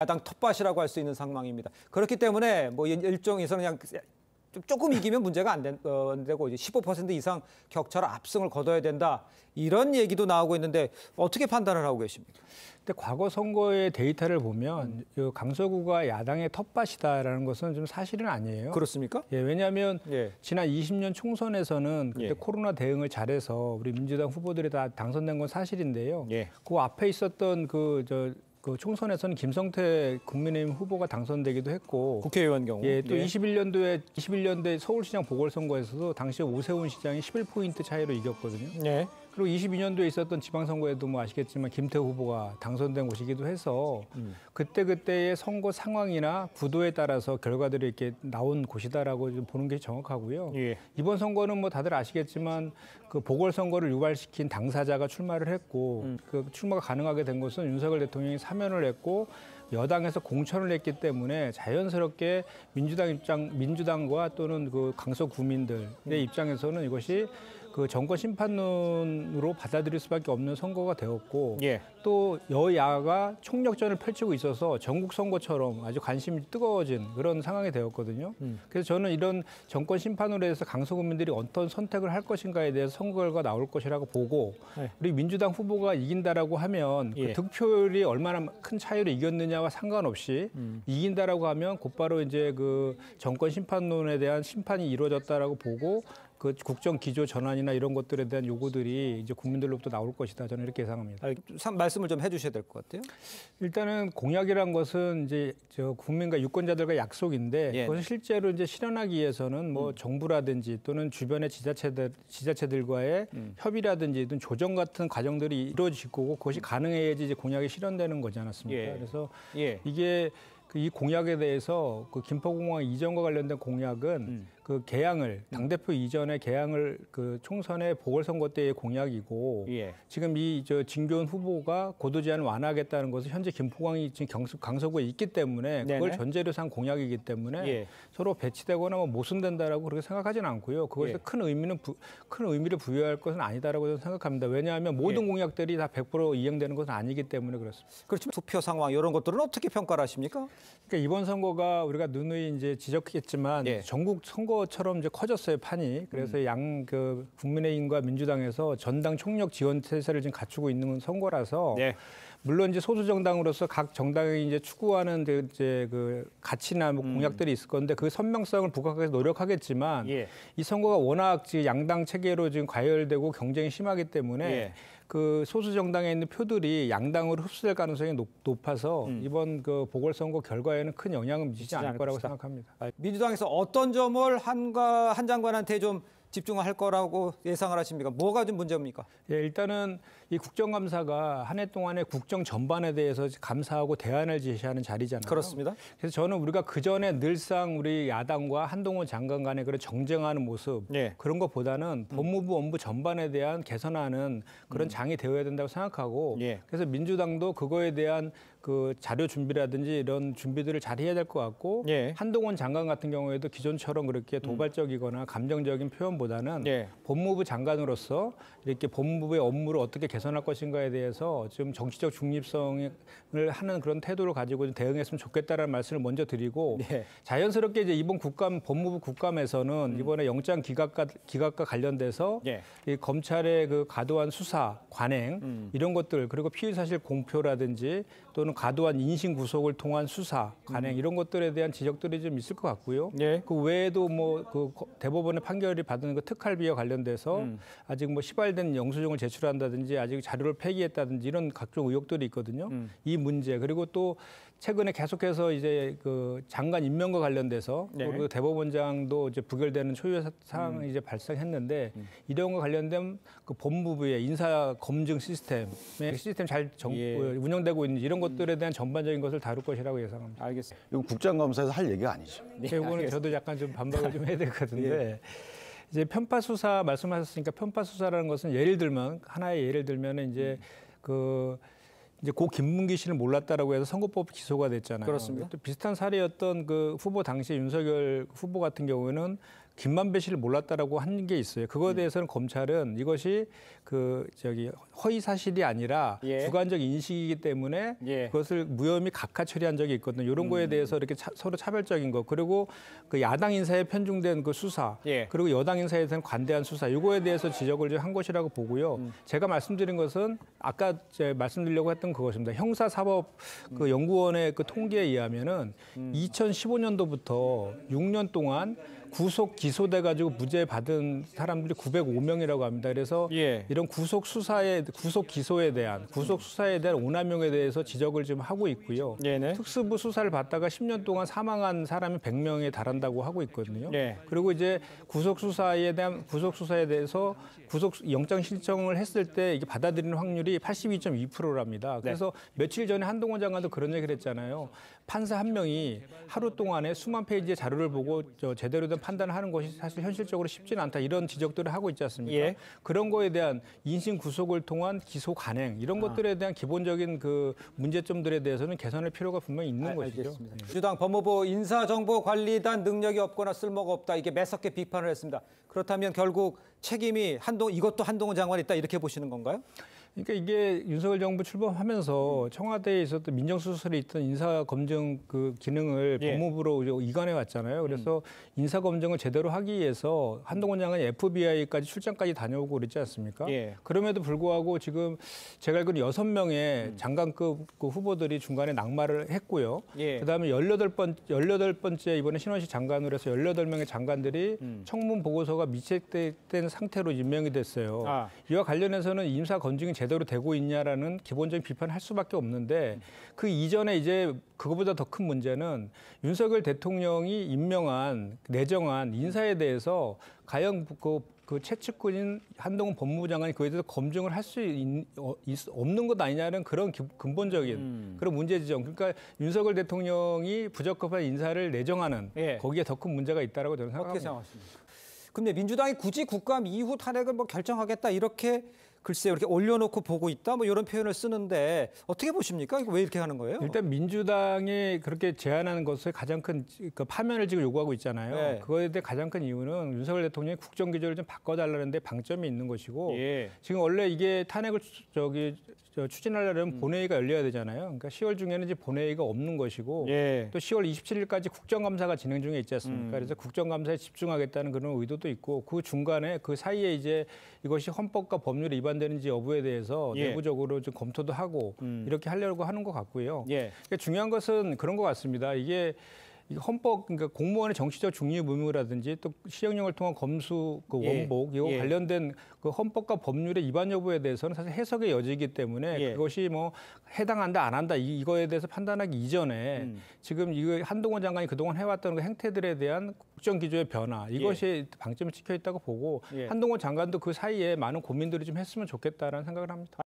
야당 텃밭이라고 할 수 있는 상황입니다. 그렇기 때문에 뭐 일종에서는 그냥 조금 이기면 문제가 안 되고 이제 15% 이상 격차로 압승을 거둬야 된다. 이런 얘기도 나오고 있는데 어떻게 판단을 하고 계십니까? 근데 과거 선거의 데이터를 보면 강서구가 야당의 텃밭이다라는 것은 좀 사실은 아니에요. 그렇습니까? 예, 왜냐하면 예. 지난 20년 총선에서는 그때 예. 코로나 대응을 잘해서 우리 민주당 후보들이 다 당선된 건 사실인데요. 예. 그 앞에 있었던 그 총선에서는 김성태 국민의힘 후보가 당선되기도 했고 국회의원 경우. 예, 또 예. 21년도에 서울시장 보궐선거에서도 당시 오세훈 시장이 11포인트 차이로 이겼거든요. 예. 그리고 22년도에 있었던 지방선거에도 뭐 아시겠지만 김태우 후보가 당선된 곳이기도 해서 그때그때의 선거 상황이나 구도에 따라서 결과들이 이렇게 나온 곳이다라고 좀 보는 게 정확하고요. 예. 이번 선거는 뭐 다들 아시겠지만 그 보궐선거를 유발시킨 당사자가 출마를 했고 그 출마가 가능하게 된 것은 윤석열 대통령이 사면을 했고 여당에서 공천을 했기 때문에 자연스럽게 민주당과 또는 그 강서 구민들의 입장에서는 이것이 그 정권 심판론으로 받아들일 수밖에 없는 선거가 되었고 예. 또 여야가 총력전을 펼치고 있어서 전국 선거처럼 아주 관심이 뜨거워진 그런 상황이 되었거든요. 그래서 저는 이런 정권 심판으로 해서 강서 구민들이 어떤 선택을 할 것인가에 대해서 선거 결과가 나올 것이라고 보고 네. 우리 민주당 후보가 이긴다라고 하면 예. 그 득표율이 얼마나 큰 차이로 이겼느냐와 상관없이 이긴다라고 하면 곧바로 이제 그 정권 심판론에 대한 심판이 이루어졌다라고 보고 그 국정 기조 전환이나 이런 것들에 대한 요구들이 이제 국민들로부터 나올 것이다. 저는 이렇게 예상합니다. 말씀을 좀 해주셔야 될 것 같아요. 일단은 공약이란 것은 이제 국민과 유권자들과 약속인데 예. 그것을 실제로 이제 실현하기 위해서는 뭐 정부라든지 또는 주변의 지자체들과의 협의라든지 또는 조정 같은 과정들이 이루어질 거고 그것이 가능해야지 이제 공약이 실현되는 거지 않았습니까? 예. 그래서 예. 이게 이 공약에 대해서 그 김포공항 이전과 관련된 공약은 그 개항을 당대표 이전의 개항을 그 총선의 보궐선거 때의 공약이고 예. 지금 이 진교훈 후보가 고도 제한 완화하겠다는 것은 현재 김포공항이 지금 강서구에 있기 때문에 그걸 네네. 전제로 산 공약이기 때문에 예. 서로 배치되거나 뭐 모순된다라고 그렇게 생각하지는 않고요. 그것에 예. 큰 의미를 부여할 것은 아니다라고 저는 생각합니다. 왜냐하면 모든 예. 공약들이 다 100% 이행되는 것은 아니기 때문에 그렇습니다. 그렇지만 투표 상황 이런 것들은 어떻게 평가를 하십니까? 그러니까 이번 선거가 우리가 누누이 이제 지적했지만 예. 전국 선거처럼 이제 커졌어요, 판이. 그래서 국민의힘과 민주당에서 전당 총력 지원 태세를 지금 갖추고 있는 선거라서 예. 물론 이제 소수 정당으로서 각 정당이 이제 추구하는 이제 그 가치나 뭐 공약들이 있을 건데 그 선명성을 부각하기 위해서 노력하겠지만 예. 이 선거가 워낙 지금 양당 체계로 지금 과열되고 경쟁이 심하기 때문에 예. 그 소수 정당에 있는 표들이 양당으로 흡수될 가능성이 높아서 이번 그 보궐선거 결과에는 큰 영향을 미치지 않을 거라고 생각합니다. 민주당에서 어떤 점을 한 장관한테 좀 집중할 거라고 예상을 하십니까? 뭐가 좀 문제입니까? 예, 일단은 이 국정감사가 한 해 동안의 국정 전반에 대해서 감사하고 대안을 제시하는 자리잖아요. 그렇습니다. 그래서 저는 우리가 그전에 늘상 우리 야당과 한동훈 장관 간의 그런 정쟁하는 모습 예. 그런 것보다는 법무부 업무 전반에 대한 개선하는 그런 장이 되어야 된다고 생각하고 예. 그래서 민주당도 그거에 대한 그 자료 준비라든지 이런 준비들을 잘 해야 될 것 같고 예. 한동훈 장관 같은 경우에도 기존처럼 그렇게 도발적이거나 감정적인 표현보다는 예. 법무부 장관으로서 이렇게 법무부의 업무를 어떻게 개선할 것인가에 대해서 좀 정치적 중립성을 하는 그런 태도를 가지고 좀 대응했으면 좋겠다라는 말씀을 먼저 드리고 예. 자연스럽게 이제 이번 법무부 국감에서는 이번에 영장 기각과 관련돼서 예. 이 검찰의 그 과도한 수사, 관행 이런 것들 그리고 피의 사실 공표라든지 또는 과도한 인신 구속을 통한 수사, 관행 이런 것들에 대한 지적들이 좀 있을 것 같고요. 예. 그 외에도 뭐 그 대법원의 판결이 받은 그 특활비와 관련돼서 아직 뭐 시발된 영수증을 제출한다든지 아직 자료를 폐기했다든지 이런 각종 의혹들이 있거든요. 이 문제 그리고 또 최근에 계속해서 이제 그 장관 임명과 관련돼서 네. 그리고 대법원장도 이제 부결되는 초유의 사항이 이제 발생했는데 이런 거 관련된 그 법무부의 인사 검증 시스템 잘 예. 운영되고 있는 이런 것들에 대한 전반적인 것을 다룰 것이라고 예상합니다. 알겠습니다. 이건 국정감사에서 할 얘기가 아니죠. 이거는 저도 약간 좀 반박을 좀 해야 될 것 같은데 이제 편파 수사 말씀하셨으니까 편파 수사라는 것은 예를 들면 하나의 예를 들면은 이제 이제 고 김문기 씨를 몰랐다라고 해서 선거법 기소가 됐잖아요. 그렇습니다. 또 비슷한 사례였던 그 후보 당시 윤석열 후보 같은 경우에는 김만배 씨를 몰랐다라고 한 게 있어요. 그거에 대해서는 검찰은 이것이 허위 사실이 아니라 예. 주관적 인식이기 때문에 예. 그것을 무혐의 각하 처리한 적이 있거든요. 이런 거에 대해서 이렇게 서로 차별적인 거, 그리고 그 야당 인사에 편중된 그 수사, 예. 그리고 여당 인사에 대한 관대한 수사, 이거에 대해서 지적을 좀 한 것이라고 보고요. 제가 말씀드린 것은 아까 말씀드리려고 했던 그것입니다. 형사사법 그 연구원의 그 통계에 의하면은 2015년도부터 6년 동안 구속 기소돼 가지고 무죄 받은 사람들이 905명이라고 합니다. 그래서 예. 이런 구속 기소에 대한 오남용에 대해서 지적을 좀 하고 있고요. 네네. 특수부 수사를 받다가 10년 동안 사망한 사람이 100명에 달한다고 하고 있거든요. 네. 그리고 이제 구속 수사에 대해서 구속 영장 신청을 했을 때 이게 받아들이는 확률이 82.2%랍니다. 그래서 며칠 전에 한동훈 장관도 그런 얘기를 했잖아요. 판사 한 명이 하루 동안에 수만 페이지의 자료를 보고 제대로 된 판단을 하는 것이 사실 현실적으로 쉽지는 않다, 이런 지적들을 하고 있지 않습니까? 예. 그런 거에 대한 인신 구속을 통한 기소 간행, 이런 것들에 대한 기본적인 그 문제점들에 대해서는 개선할 필요가 분명히 있는 것이죠. 알겠습니다. 민주당 법무부 인사정보관리단 능력이 없거나 쓸모가 없다, 이게 매섭게 비판을 했습니다. 그렇다면 결국 책임이 이것도 한동훈 장관이 있다, 이렇게 보시는 건가요? 그러니까 이게 윤석열 정부 출범하면서 청와대에 있었던 민정수석실에 있던 인사검증 그 기능을 예. 법무부로 이관해 왔잖아요. 그래서 인사검증을 제대로 하기 위해서 한동훈 장관이 FBI까지 출장까지 다녀오고 그랬지 않습니까? 예. 그럼에도 불구하고 지금 제가 알기로는 6명의 장관급 그 후보들이 중간에 낙마를 했고요. 예. 그다음에 18번째 이번에 신원식 장관으로 해서 18명의 장관들이 청문 보고서가 미책된 상태로 임명이 됐어요. 아. 이와 관련해서는 인사 검증이 제대로 되고 있냐라는 기본적인 비판을 할 수밖에 없는데, 그 이전에 이제 그거보다 더 큰 문제는 윤석열 대통령이 내정한 인사에 대해서 과연 그 최측근인 한동훈 법무부 장관이 그에 대해서 검증을 할 수 없는 것 아니냐는 그런 근본적인 그런 문제 지점. 그러니까 윤석열 대통령이 부적합한 인사를 내정하는 예. 거기에 더 큰 문제가 있다라고 저는 어떻게 생각합니다. 생각하십니까? 근데 민주당이 굳이 국감 이후 탄핵을 결정하겠다, 이렇게 글쎄요, 이렇게 올려놓고 보고 있다, 이런 표현을 쓰는데 어떻게 보십니까? 이거 왜 이렇게 하는 거예요? 일단 민주당이 그렇게 제안하는 것의 가장 큰 그 파면을 지금 요구하고 있잖아요. 네. 그거에 대해 가장 큰 이유는 윤석열 대통령이 국정기조를 좀 바꿔달라는데 방점이 있는 것이고, 예. 지금 원래 이게 탄핵을 추진하려면 본회의가 열려야 되잖아요. 그러니까 10월 중에는 이제 본회의가 없는 것이고, 예. 또 10월 27일까지 국정감사가 진행 중에 있지 않습니까? 그래서 국정감사에 집중하겠다는 그런 의도도 있고, 그 중간에 그 사이에 이제 이것이 헌법과 법률에 위반되는지 여부에 대해서 예. 내부적으로 좀 검토도 하고 이렇게 하려고 하는 것 같고요. 예. 그러니까 중요한 것은 그런 것 같습니다. 이게 헌법, 그러니까 공무원의 정치적 중립 의무라든지 또 시행령을 통한 검수 그 예. 원복, 이거 예. 관련된 그 헌법과 법률의 위반 여부에 대해서는 사실 해석의 여지이기 때문에 예. 그것이 해당한다 안 한다 이거에 대해서 판단하기 이전에 지금 이거 한동훈 장관이 그동안 해왔던 그 행태들에 대한 국정 기조의 변화, 이것이 방점이 찍혀 있다고 보고, 예. 한동훈 장관도 그 사이에 많은 고민들을 좀 했으면 좋겠다라는 생각을 합니다.